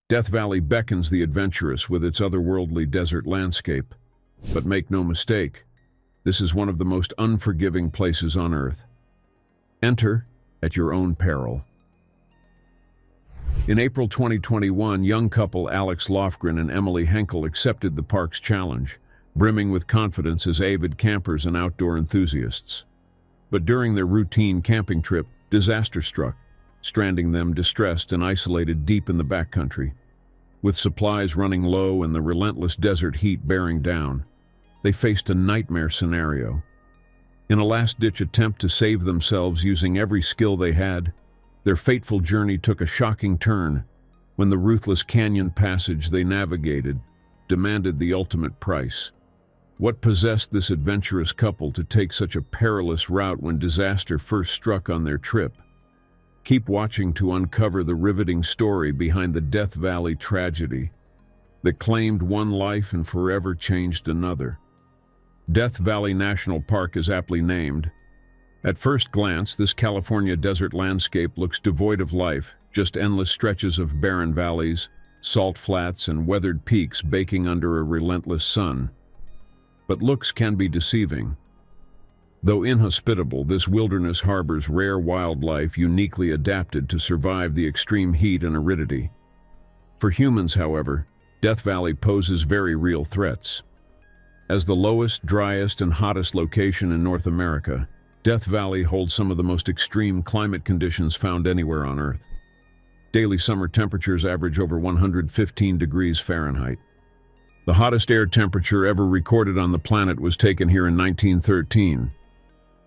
Death Valley beckons the adventurous with its otherworldly desert landscape. But make no mistake, this is one of the most unforgiving places on Earth. Enter at your own peril. In April 2021, young couple Alex Lofgren and Emily Henkel accepted the park's challenge, brimming with confidence as avid campers and outdoor enthusiasts. But during their routine camping trip, disaster struck, stranding them distressed and isolated deep in the backcountry. With supplies running low and the relentless desert heat bearing down, they faced a nightmare scenario. In a last-ditch attempt to save themselves using every skill they had, their fateful journey took a shocking turn when the ruthless canyon passage they navigated demanded the ultimate price. What possessed this adventurous couple to take such a perilous route when disaster first struck on their trip? Keep watching to uncover the riveting story behind the Death Valley tragedy that claimed one life and forever changed another. Death Valley National Park is aptly named. At first glance, this California desert landscape looks devoid of life, just endless stretches of barren valleys, salt flats, and weathered peaks baking under a relentless sun. But looks can be deceiving. Though inhospitable, this wilderness harbors rare wildlife uniquely adapted to survive the extreme heat and aridity. For humans, however, Death Valley poses very real threats. As the lowest, driest, and hottest location in North America, Death Valley holds some of the most extreme climate conditions found anywhere on Earth. Daily summer temperatures average over 115 degrees Fahrenheit. The hottest air temperature ever recorded on the planet was taken here in 1913.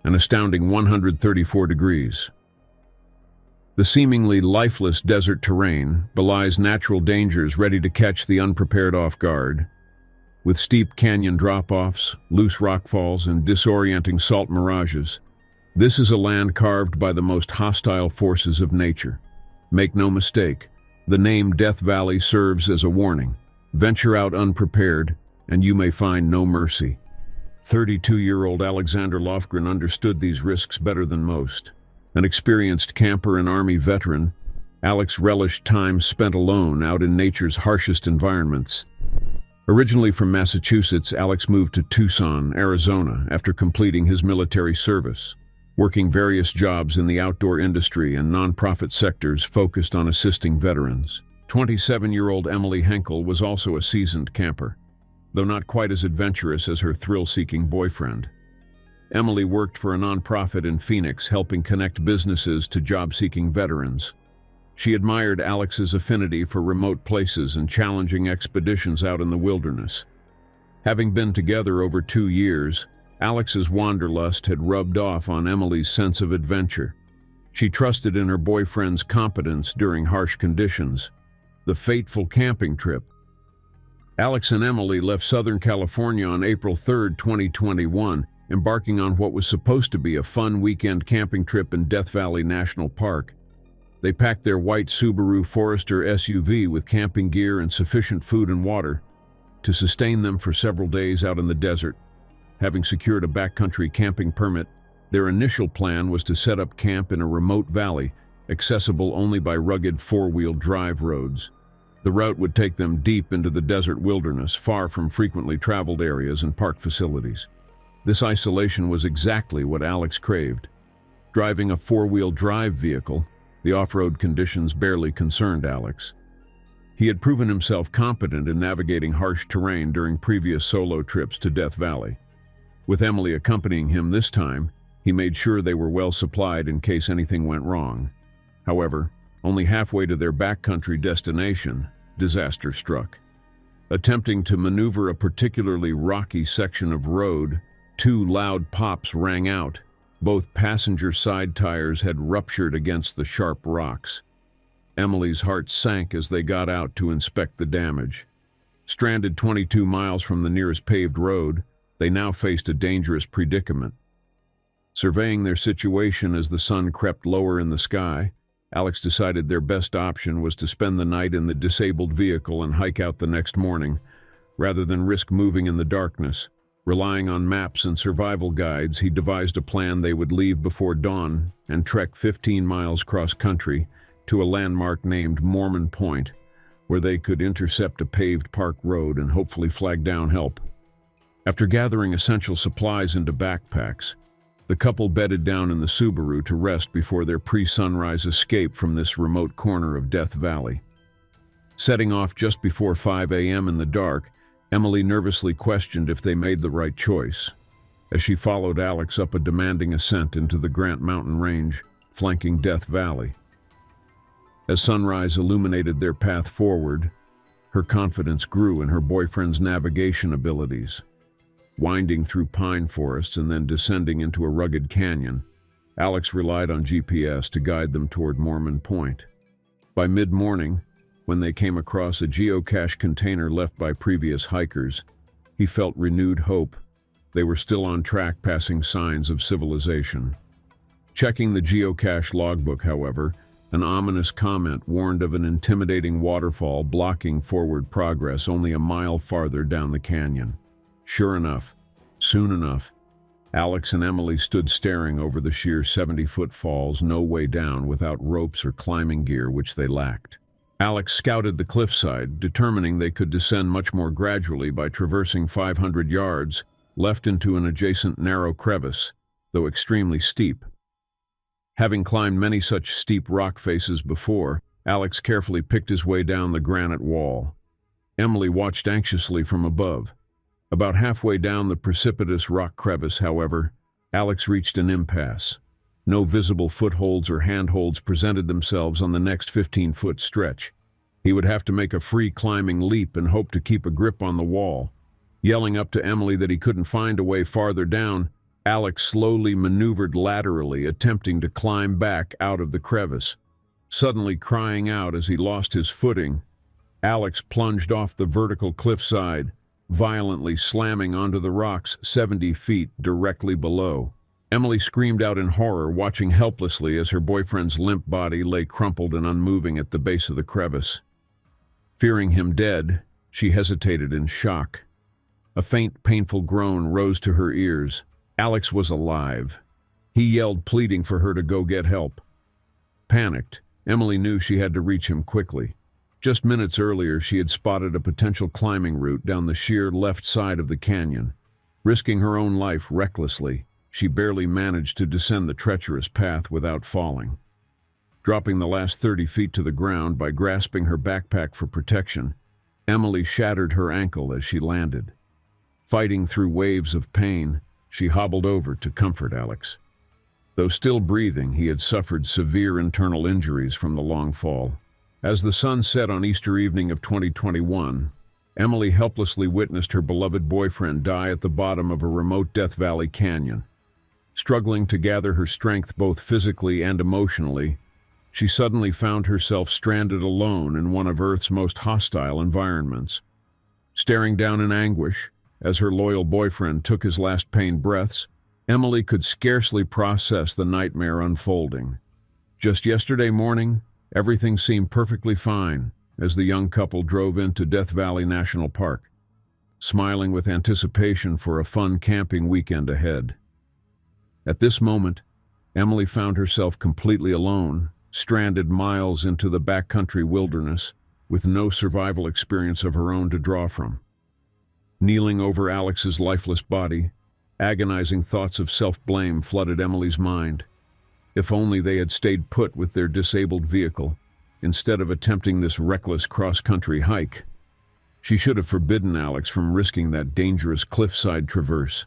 An astounding 134 degrees. The seemingly lifeless desert terrain belies natural dangers ready to catch the unprepared off guard. With steep canyon drop-offs, loose rockfalls, and disorienting salt mirages, this is a land carved by the most hostile forces of nature. Make no mistake, the name Death Valley serves as a warning. Venture out unprepared, and you may find no mercy. 32-year-old Alexander Lofgren understood these risks better than most. An experienced camper and Army veteran, Alex relished time spent alone out in nature's harshest environments. Originally from Massachusetts, Alex moved to Tucson, Arizona after completing his military service, working various jobs in the outdoor industry and nonprofit sectors focused on assisting veterans. 27-year-old Emily Henkel was also a seasoned camper, though not quite as adventurous as her thrill-seeking boyfriend. Emily worked for a nonprofit in Phoenix, helping connect businesses to job-seeking veterans. She admired Alex's affinity for remote places and challenging expeditions out in the wilderness. Having been together over 2 years, Alex's wanderlust had rubbed off on Emily's sense of adventure. She trusted in her boyfriend's competence during harsh conditions. The fateful camping trip. Alex and Emily left Southern California on April 3, 2021, embarking on what was supposed to be a fun weekend camping trip in Death Valley National Park. They packed their white Subaru Forester SUV with camping gear and sufficient food and water to sustain them for several days out in the desert. Having secured a backcountry camping permit, their initial plan was to set up camp in a remote valley, accessible only by rugged four-wheel drive roads. The route would take them deep into the desert wilderness, far from frequently traveled areas and park facilities. This isolation was exactly what Alex craved. Driving a four-wheel drive vehicle, the off-road conditions barely concerned Alex. He had proven himself competent in navigating harsh terrain during previous solo trips to Death Valley. With Emily accompanying him this time, he made sure they were well supplied in case anything went wrong. However, only halfway to their backcountry destination, disaster struck. Attempting to maneuver a particularly rocky section of road, 2 loud pops rang out. Both passenger side tires had ruptured against the sharp rocks. Emily's heart sank as they got out to inspect the damage. Stranded 22 miles from the nearest paved road, they now faced a dangerous predicament. Surveying their situation as the sun crept lower in the sky, Alex decided their best option was to spend the night in the disabled vehicle and hike out the next morning, rather than risk moving in the darkness. Relying on maps and survival guides, he devised a plan they would leave before dawn and trek 15 miles cross-country to a landmark named Mormon Point, where they could intercept a paved park road and hopefully flag down help. After gathering essential supplies into backpacks, the couple bedded down in the Subaru to rest before their pre-sunrise escape from this remote corner of Death Valley. Setting off just before 5 a.m. in the dark, Emily nervously questioned if they made the right choice, as she followed Alex up a demanding ascent into the Grant Mountain Range, flanking Death Valley. As sunrise illuminated their path forward, her confidence grew in her boyfriend's navigation abilities. Winding through pine forests and then descending into a rugged canyon, Alex relied on GPS to guide them toward Mormon Point. By mid-morning, when they came across a geocache container left by previous hikers, he felt renewed hope. They were still on track, passing signs of civilization. Checking the geocache logbook, however, an ominous comment warned of an intimidating waterfall blocking forward progress only a mile farther down the canyon. Sure enough, soon enough, Alex and Emily stood staring over the sheer 70-foot falls, no way down without ropes or climbing gear, which they lacked. Alex scouted the cliffside, determining they could descend much more gradually by traversing 500 yards, left into an adjacent narrow crevice, though extremely steep. Having climbed many such steep rock faces before, Alex carefully picked his way down the granite wall. Emily watched anxiously from above. About halfway down the precipitous rock crevice, however, Alex reached an impasse. No visible footholds or handholds presented themselves on the next 15-foot stretch. He would have to make a free climbing leap and hope to keep a grip on the wall. Yelling up to Emily that he couldn't find a way farther down, Alex slowly maneuvered laterally, attempting to climb back out of the crevice. Suddenly crying out as he lost his footing, Alex plunged off the vertical cliffside, violently slamming onto the rocks 70 feet directly below. Emily screamed out in horror, watching helplessly as her boyfriend's limp body lay crumpled and unmoving at the base of the crevice. Fearing him dead, she hesitated in shock. A faint, painful groan rose to her ears. Alex was alive. He yelled, pleading for her to go get help. Panicked, Emily knew she had to reach him quickly. Just minutes earlier, she had spotted a potential climbing route down the sheer left side of the canyon. Risking her own life recklessly, she barely managed to descend the treacherous path without falling. Dropping the last 30 feet to the ground by grasping her backpack for protection, Emily shattered her ankle as she landed. Fighting through waves of pain, she hobbled over to comfort Alex. Though still breathing, he had suffered severe internal injuries from the long fall. As the sun set on Easter evening of 2021, Emily helplessly witnessed her beloved boyfriend die at the bottom of a remote Death Valley canyon. Struggling to gather her strength both physically and emotionally, she suddenly found herself stranded alone in one of Earth's most hostile environments. Staring down in anguish, as her loyal boyfriend took his last pained breaths, Emily could scarcely process the nightmare unfolding. Just yesterday morning, everything seemed perfectly fine as the young couple drove into Death Valley National Park, smiling with anticipation for a fun camping weekend ahead. At this moment, Emily found herself completely alone, stranded miles into the backcountry wilderness, with no survival experience of her own to draw from. Kneeling over Alex's lifeless body, agonizing thoughts of self-blame flooded Emily's mind. If only they had stayed put with their disabled vehicle, instead of attempting this reckless cross-country hike. She should have forbidden Alex from risking that dangerous cliffside traverse.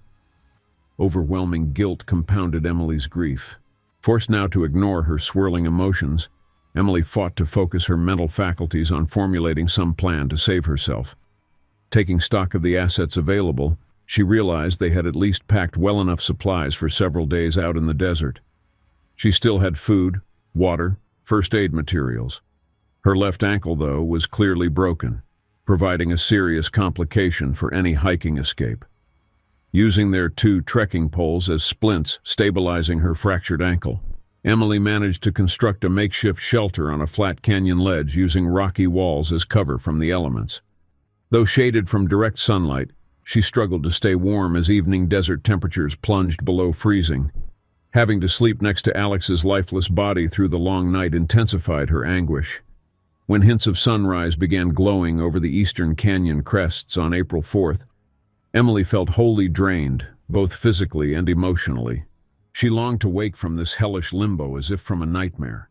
Overwhelming guilt compounded Emily's grief. Forced now to ignore her swirling emotions, Emily fought to focus her mental faculties on formulating some plan to save herself. Taking stock of the assets available, she realized they had at least packed well enough supplies for several days out in the desert. She still had food, water, first aid materials. Her left ankle, though, was clearly broken, providing a serious complication for any hiking escape. Using their 2 trekking poles as splints stabilizing her fractured ankle, Emily managed to construct a makeshift shelter on a flat canyon ledge using rocky walls as cover from the elements. Though shaded from direct sunlight, she struggled to stay warm as evening desert temperatures plunged below freezing. Having to sleep next to Alex's lifeless body through the long night intensified her anguish. When hints of sunrise began glowing over the eastern canyon crests on April 4th, Emily felt wholly drained, both physically and emotionally. She longed to wake from this hellish limbo as if from a nightmare.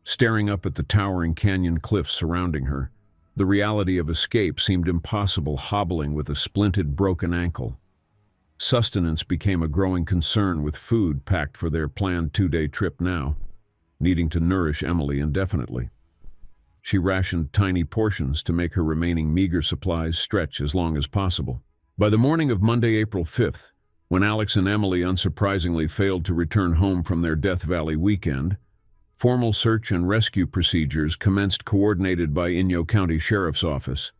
Staring up at the towering canyon cliffs surrounding her, the reality of escape seemed impossible, hobbling with a splinted, broken ankle. Sustenance became a growing concern, with food packed for their planned 2-day trip now, needing to nourish Emily indefinitely. She rationed tiny portions to make her remaining meager supplies stretch as long as possible. By the morning of Monday, April 5th, when Alex and Emily unsurprisingly failed to return home from their Death Valley weekend, formal search and rescue procedures commenced, coordinated by Inyo County Sheriff's Office.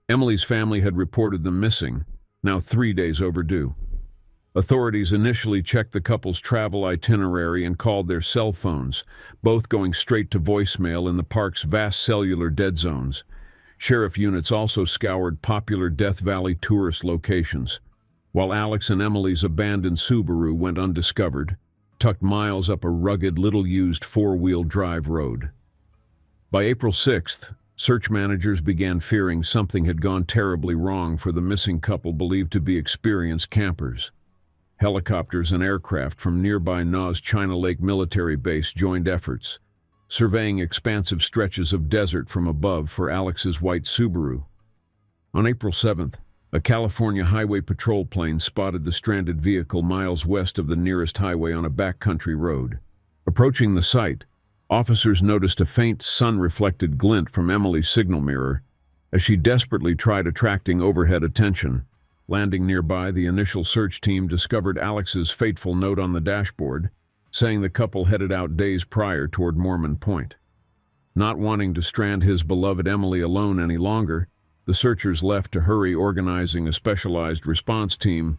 Emily's family had reported them missing, now 3 days overdue. Authorities initially checked the couple's travel itinerary and called their cell phones, both going straight to voicemail in the park's vast cellular dead zones. Sheriff units also scoured popular Death Valley tourist locations, while Alex and Emily's abandoned Subaru went undiscovered, tucked miles up a rugged, little-used 4-wheel drive road. By April 6th, search managers began fearing something had gone terribly wrong for the missing couple, believed to be experienced campers. Helicopters and aircraft from nearby Na's China Lake military base joined efforts, surveying expansive stretches of desert from above for Alex's white Subaru. On April 7th, a California Highway Patrol plane spotted the stranded vehicle miles west of the nearest highway on a backcountry road. Approaching the site, officers noticed a faint sun-reflected glint from Emily's signal mirror as she desperately tried attracting overhead attention. Landing nearby, the initial search team discovered Alex's fateful note on the dashboard, saying the couple headed out days prior toward Mormon Point. Not wanting to strand his beloved Emily alone any longer, the searchers left to hurry, organizing a specialized response team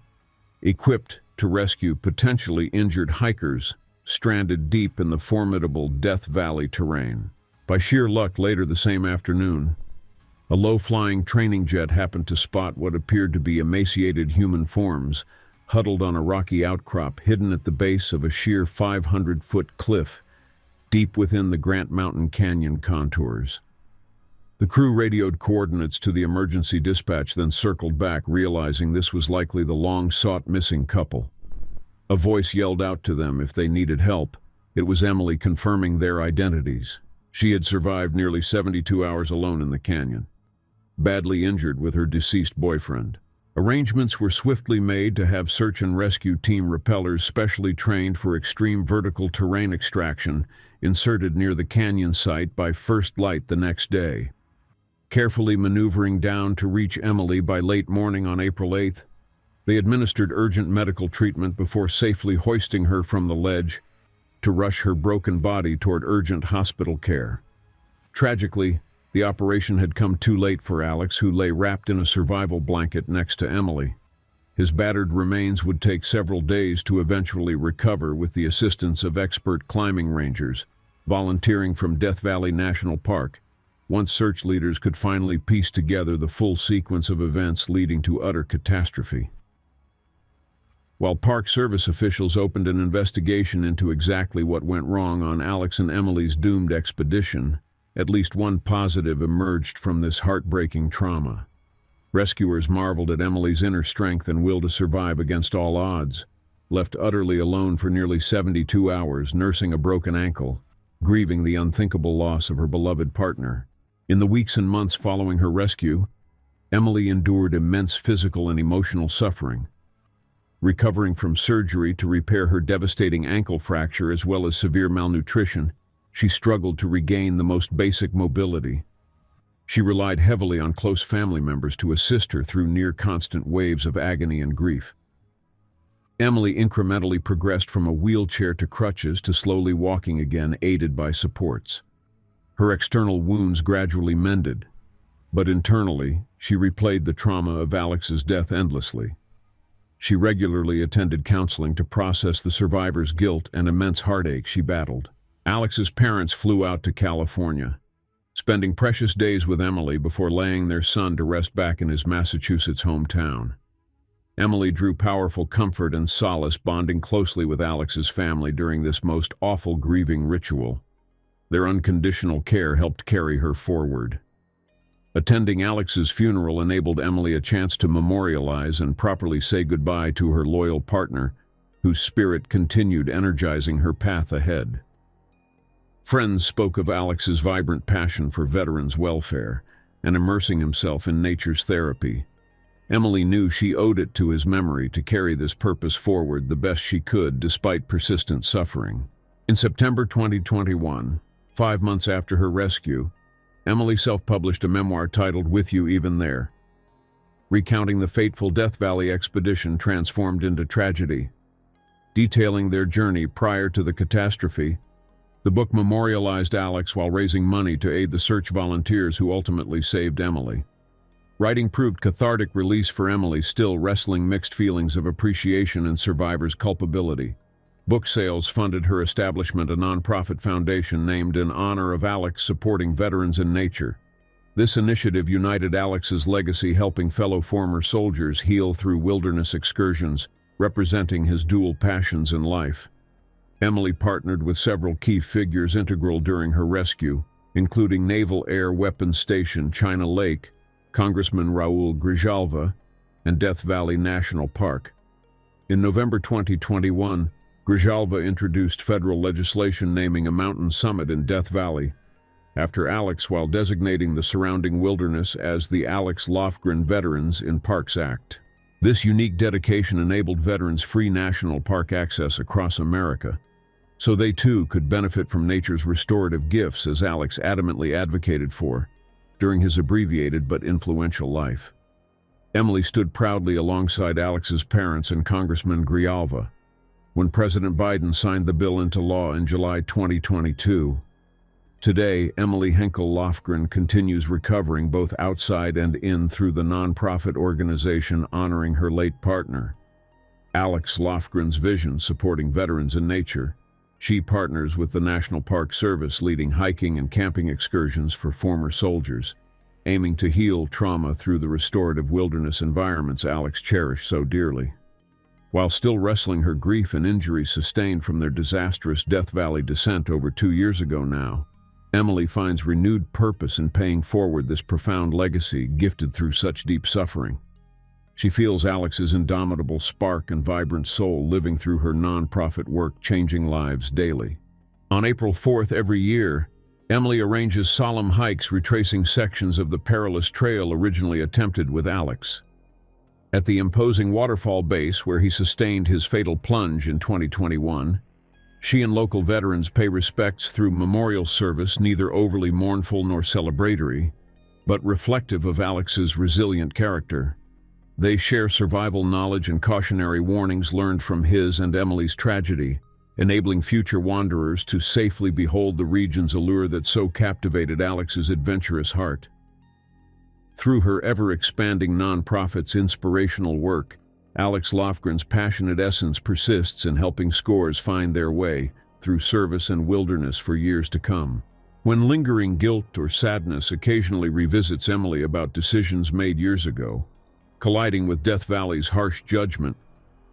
equipped to rescue potentially injured hikers stranded deep in the formidable Death Valley terrain. By sheer luck, later the same afternoon, a low-flying training jet happened to spot what appeared to be emaciated human forms huddled on a rocky outcrop hidden at the base of a sheer 500-foot cliff deep within the Grant Mountain Canyon contours. The crew radioed coordinates to the emergency dispatch, then circled back, realizing this was likely the long-sought missing couple. A voice yelled out to them if they needed help. It was Emily, confirming their identities. She had survived nearly 72 hours alone in the canyon, badly injured with her deceased boyfriend. Arrangements were swiftly made to have search and rescue team rappellers specially trained for extreme vertical terrain extraction inserted near the canyon site by first light the next day. Carefully maneuvering down to reach Emily by late morning on April 8th, they administered urgent medical treatment before safely hoisting her from the ledge to rush her broken body toward urgent hospital care. Tragically, the operation had come too late for Alex, who lay wrapped in a survival blanket next to Emily. His battered remains would take several days to eventually recover with the assistance of expert climbing rangers volunteering from Death Valley National Park, once search leaders could finally piece together the full sequence of events leading to utter catastrophe. While Park Service officials opened an investigation into exactly what went wrong on Alex and Emily's doomed expedition, at least one positive emerged from this heartbreaking trauma. Rescuers marveled at Emily's inner strength and will to survive against all odds. Left utterly alone for nearly 72 hours, nursing a broken ankle, grieving the unthinkable loss of her beloved partner. In the weeks and months following her rescue, Emily endured immense physical and emotional suffering. Recovering from surgery to repair her devastating ankle fracture as well as severe malnutrition, she struggled to regain the most basic mobility. She relied heavily on close family members to assist her through near-constant waves of agony and grief. Emily incrementally progressed from a wheelchair to crutches to slowly walking again, aided by supports. Her external wounds gradually mended, but internally, she replayed the trauma of Alex's death endlessly. She regularly attended counseling to process the survivor's guilt and immense heartache she battled. Alex's parents flew out to California, spending precious days with Emily before laying their son to rest back in his Massachusetts hometown. Emily drew powerful comfort and solace bonding closely with Alex's family during this most awful grieving ritual. Their unconditional care helped carry her forward. Attending Alex's funeral enabled Emily a chance to memorialize and properly say goodbye to her loyal partner, whose spirit continued energizing her path ahead. Friends spoke of Alex's vibrant passion for veterans' welfare and immersing himself in nature's therapy. Emily knew she owed it to his memory to carry this purpose forward the best she could despite persistent suffering. In September 2021, 5 months after her rescue, Emily self-published a memoir titled With You Even There, recounting the fateful Death Valley expedition transformed into tragedy. Detailing their journey prior to the catastrophe, the book memorialized Alex while raising money to aid the search volunteers who ultimately saved Emily. Writing proved cathartic release for Emily, still wrestling mixed feelings of appreciation and survivors' culpability. Book sales funded her establishment, a nonprofit foundation named in honor of Alex supporting veterans in nature. This initiative united Alex's legacy, helping fellow former soldiers heal through wilderness excursions, representing his dual passions in life. Emily partnered with several key figures integral during her rescue, including Naval Air Weapons Station China Lake, Congressman Raul Grijalva, and Death Valley National Park. In November 2021, Grijalva introduced federal legislation naming a mountain summit in Death Valley after Alex, while designating the surrounding wilderness as the Alex Lofgren Veterans in Parks Act. This unique dedication enabled veterans free national park access across America, so they too could benefit from nature's restorative gifts, as Alex adamantly advocated for during his abbreviated but influential life. Emily stood proudly alongside Alex's parents and Congressman Grijalva when President Biden signed the bill into law in July 2022. Today, Emily Henkel Lofgren continues recovering both outside and in through the nonprofit organization honoring her late partner. Alex Lofgren's vision supporting veterans in nature. She partners with the National Park Service, leading hiking and camping excursions for former soldiers, aiming to heal trauma through the restorative wilderness environments Alex cherished so dearly. While still wrestling her grief and injuries sustained from their disastrous Death Valley descent over 2 years ago now, Emily finds renewed purpose in paying forward this profound legacy gifted through such deep suffering. She feels Alex's indomitable spark and vibrant soul living through her nonprofit work, changing lives daily. On April 4th every year, Emily arranges solemn hikes retracing sections of the perilous trail originally attempted with Alex. At the imposing waterfall base where he sustained his fatal plunge in 2021, she and local veterans pay respects through memorial service neither overly mournful nor celebratory, but reflective of Alex's resilient character. They share survival knowledge and cautionary warnings learned from his and Emily's tragedy, enabling future wanderers to safely behold the region's allure that so captivated Alex's adventurous heart. Through her ever-expanding nonprofit's inspirational work, Alex Lofgren's passionate essence persists in helping scores find their way through service and wilderness for years to come. When lingering guilt or sadness occasionally revisits Emily about decisions made years ago, colliding with Death Valley's harsh judgment,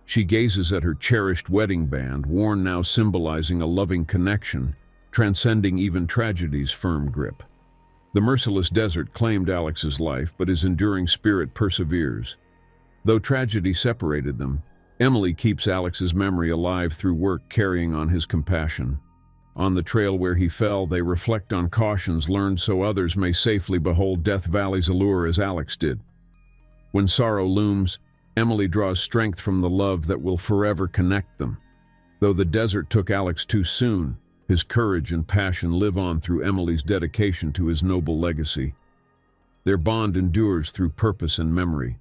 she gazes at her cherished wedding band, worn now symbolizing a loving connection, transcending even tragedy's firm grip. The merciless desert claimed Alex's life, but his enduring spirit perseveres. Though tragedy separated them, Emily keeps Alex's memory alive through work carrying on his compassion. On the trail where he fell, they reflect on cautions learned so others may safely behold Death Valley's allure as Alex did. When sorrow looms, Emily draws strength from the love that will forever connect them. Though the desert took Alex too soon, his courage and passion live on through Emily's dedication to his noble legacy. Their bond endures through purpose and memory,